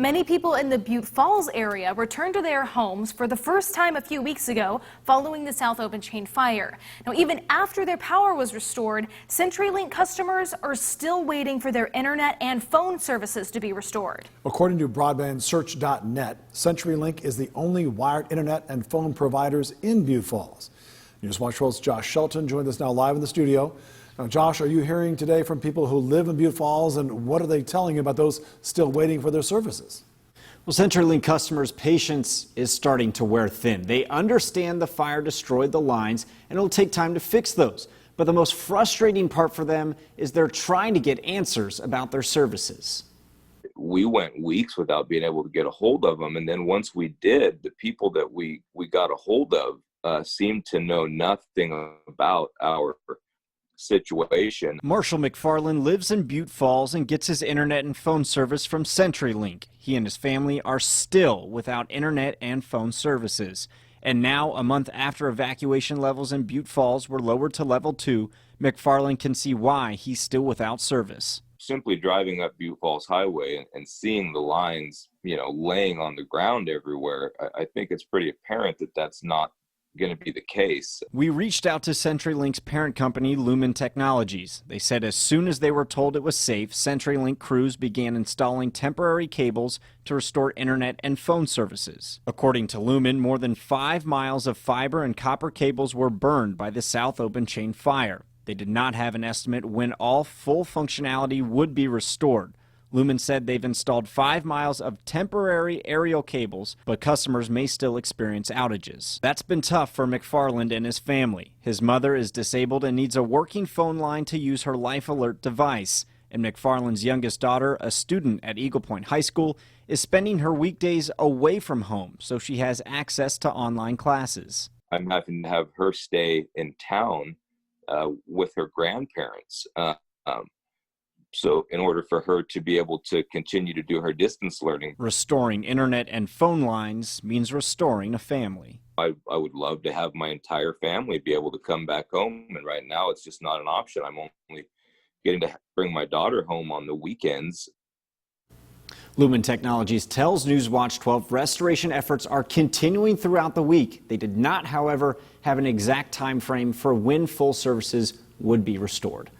Many people in the Butte Falls area returned to their homes for the first time a few weeks ago following the South Obenchain Fire. Now, even after their power was restored, CenturyLink customers are still waiting for their internet and phone services to be restored. According to BroadbandSearch.net, CenturyLink is the only wired internet and phone providers in Butte Falls. News Watch 12's Josh Shelton joined us now live in the studio. Now, Josh, are you hearing today from people who live in Butte Falls, and what are they telling you about those still waiting for their services? Well, CenturyLink customers' patience is starting to wear thin. They understand the fire destroyed the lines, and it'll take time to fix those. But the most frustrating part for them is they're trying to get answers about their services. We went weeks without being able to get a hold of them, and then once we did, the people that we got a hold of seemed to know nothing about our situation. Marshall McFarland lives in Butte Falls and gets his internet and phone service from CenturyLink. He and his family are still without internet and phone services. And now, a month after evacuation levels in Butte Falls were lowered to level 2, McFarland can see why he's still without service. Simply driving up Butte Falls Highway and seeing the lines, laying on the ground everywhere, I think it's pretty apparent that that's not going to be the case. We reached out to CenturyLink's parent company, Lumen Technologies. They said as soon as they were told it was safe, CenturyLink crews began installing temporary cables to restore internet and phone services. According to Lumen, more than 5 miles of fiber and copper cables were burned by the South Obenchain Fire. They did not have an estimate when all full functionality would be restored. Lumen said they've installed 5 miles of temporary aerial cables, but customers may still experience outages. That's been tough for McFarland and his family. His mother is disabled and needs a working phone line to use her Life Alert device. And McFarland's youngest daughter, a student at Eagle Point High School, is spending her weekdays away from home, so she has access to online classes. I'm having to have her stay in town with her grandparents. So in order for her to be able to continue to do her distance learning. Restoring internet and phone lines means restoring a family. I would love to have my entire family be able to come back home, and right now it's just not an option. I'm only getting to bring my daughter home on the weekends. Lumen Technologies tells Newswatch 12 restoration efforts are continuing throughout the week. They did not, however, have an exact time frame for when full services would be restored.